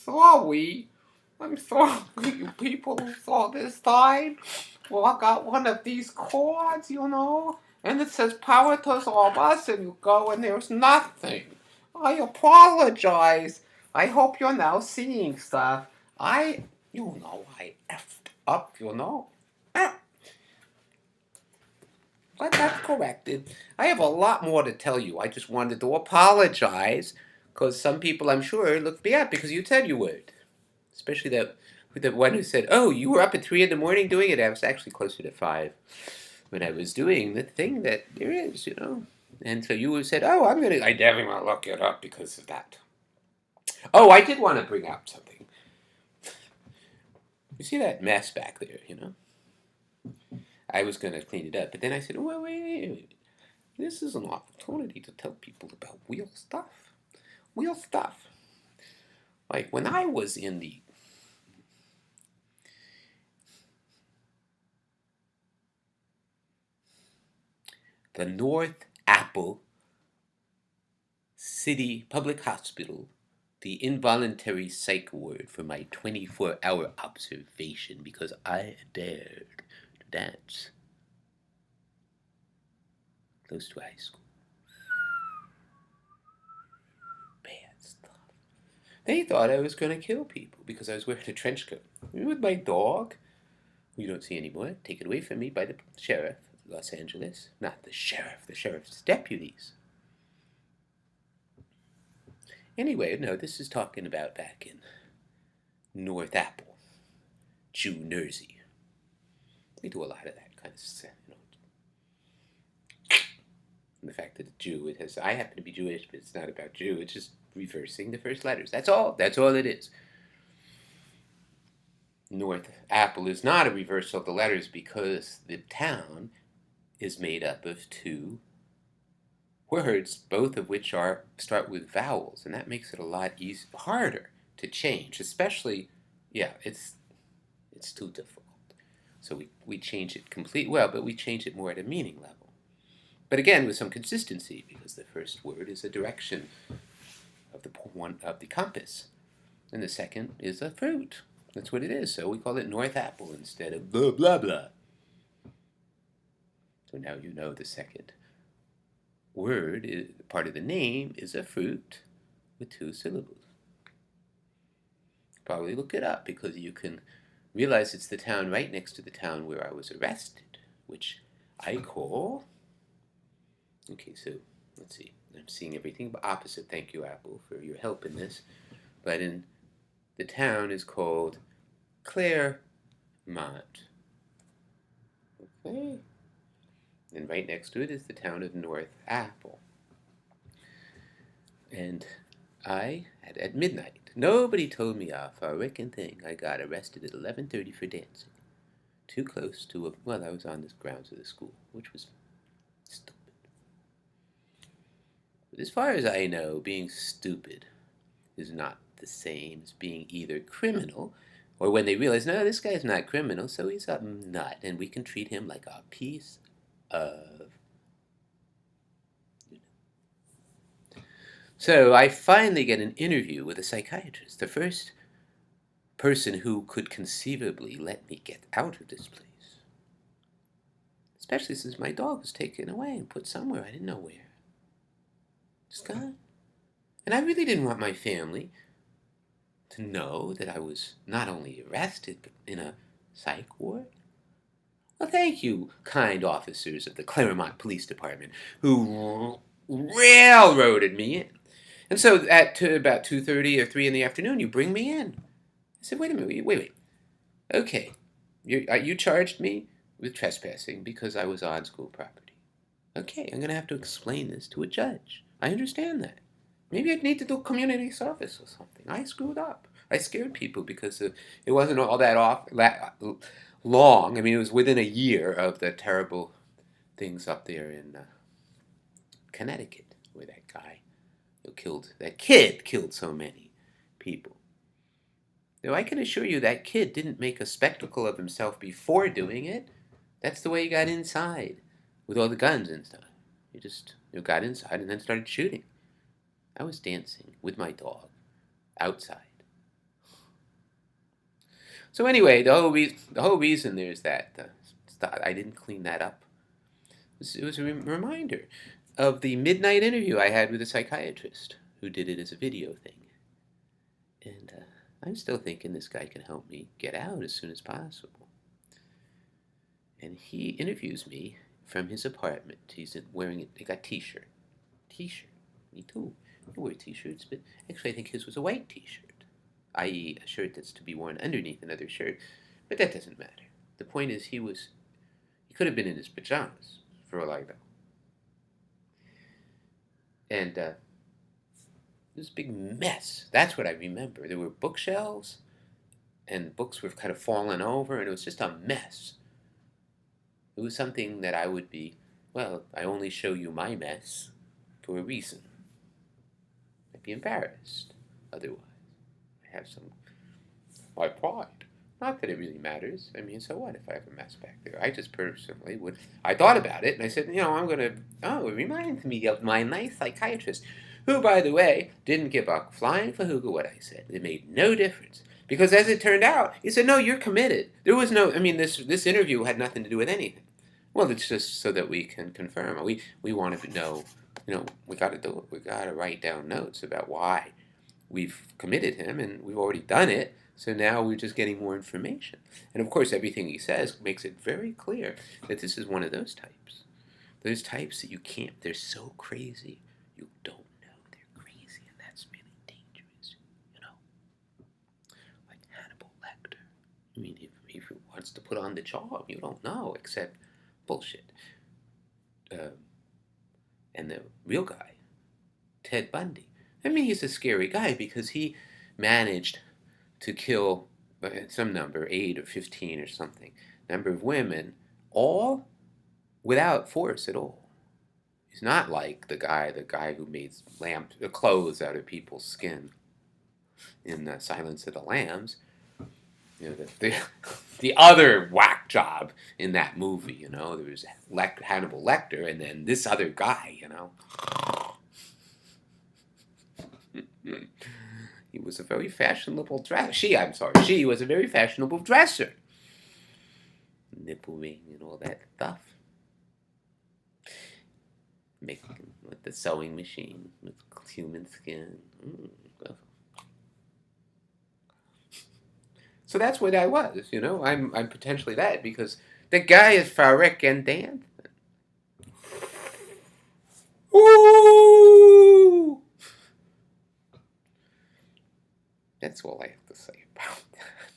sorry. I'm sorry, you people who saw this time. Well, I got one of these cords, and it says power to all of us, and you go and there's nothing. I apologize. I hope you're now seeing stuff. I effed up. But that's corrected. I have a lot more to tell you. I just wanted to apologize because some people, I'm sure, looked bad because you said you would. Especially the one who said, "Oh, you were up at 3 in the morning doing it." I was actually closer to 5 when I was doing the thing that there is. And so you said, "Oh, I definitely want to look it up because of that." Oh, I did want to bring up something. You see that mess back there? I was going to clean it up, but then I said, "Well, wait. This is an opportunity to tell people about real stuff. Real stuff. Like when I was in the North Apple City Public Hospital, the involuntary psych ward for my 24-hour observation because I dared to dance close to high school. Bad stuff. They thought I was going to kill people because I was wearing a trench coat. With my dog, who you don't see anymore, taken away from me by the sheriff of Los Angeles. Not the sheriff, the sheriff's deputies. Anyway, no, this is talking about back in North Apple, Jew Jersey. We do a lot of that kind of stuff. And the fact that the Jew, I happen to be Jewish, but it's not about Jew. It's just reversing the first letters. That's all. That's all it is. North Apple is not a reversal of the letters because the town is made up of two words, both of which start with vowels, and that makes it a lot harder to change. Especially, it's too difficult. So we change it but we change it more at a meaning level. But again, with some consistency, because the first word is a direction of the compass, and the second is a fruit. That's what it is. So we call it North Apple instead of blah blah blah. So now you know the second word, part of the name, is a fruit with 2 syllables. Probably look it up because you can realize it's the town right next to the town where I was arrested, which I call. Okay, so let's see. I'm seeing everything but opposite. Thank you, Apple, for your help in this. But the town is called Claremont. Okay. And right next to it is the town of North Apple. And at midnight, nobody told me off for a wrecking thing. I got arrested at 11:30 for dancing. Too close to I was on the grounds of the school, which was stupid. But as far as I know, being stupid is not the same as being either criminal, or when they realize, no, this guy's not criminal, so he's a nut, and we can treat him like a piece of. So I finally get an interview with a psychiatrist, the first person who could conceivably let me get out of this place. Especially since my dog was taken away and put somewhere I didn't know where. Just gone. And I really didn't want my family to know that I was not only arrested, but in a psych ward. Well, thank you, kind officers of the Claremont Police Department, who railroaded me in. And so at about 2:30 or 3 in the afternoon, you bring me in. I said, wait a minute, wait. Okay, you charged me with trespassing because I was on school property. Okay, I'm going to have to explain this to a judge. I understand that. Maybe I'd need to do community service or something. I screwed up. I scared people because it wasn't all that long. I mean, it was within a year of the terrible things up there in Connecticut, where that kid killed so many people. Though I can assure you that kid didn't make a spectacle of himself before doing it. That's the way he got inside with all the guns and stuff. He just got inside and then started shooting. I was dancing with my dog outside So anyway, the whole reason there's that I didn't clean that up. It was a reminder of the midnight interview I had with a psychiatrist who did it as a video thing. And I'm still thinking this guy can help me get out as soon as possible. And he interviews me from his apartment. He's wearing a t-shirt. T-shirt. Me too. I wear t-shirts, but actually I think his was a white t-shirt, i.e. a shirt that's to be worn underneath another shirt. But that doesn't matter. The point is he could have been in his pajamas, for all I know. And this big mess. That's what I remember. There were bookshelves, and books were kind of falling over, and it was just a mess. It was something that I would be, well, I only show you my mess for a reason. I'd be embarrassed otherwise. I have my pride. Not that it really matters. I mean, so what if I have a mess back there? I just personally would. I thought about it, and I said, I'm going to. Oh, it reminds me of my nice psychiatrist, who, by the way, didn't give a flying fahooga what I said. It made no difference. Because as it turned out, he said, no, you're committed. There was no, this interview had nothing to do with anything. Well, it's just so that we can confirm. We wanted to know, we got to do it. We got to write down notes about why we've committed him, and we've already done it. So now we're just getting more information. And of course, everything he says makes it very clear that this is one of those types. Those types that you can't, they're so crazy, you don't know they're crazy, and that's really dangerous, Like Hannibal Lecter. I mean, if he wants to put on the job, you don't know, except bullshit. And the real guy, Ted Bundy. I mean, he's a scary guy because he managed to kill some number, 8 or 15 or something, number of women, all without force at all. He's not like the guy who made clothes out of people's skin in Silence of the Lambs. The other whack job in that movie, there was Hannibal Lecter, and then this other guy, He was a very fashionable dresser. She was a very fashionable dresser. Nipple ring and all that stuff. Making with the sewing machine with human skin. So that's what I was, I'm potentially that because the guy is Farik and Dan. Ooh! That's all I have to say about that.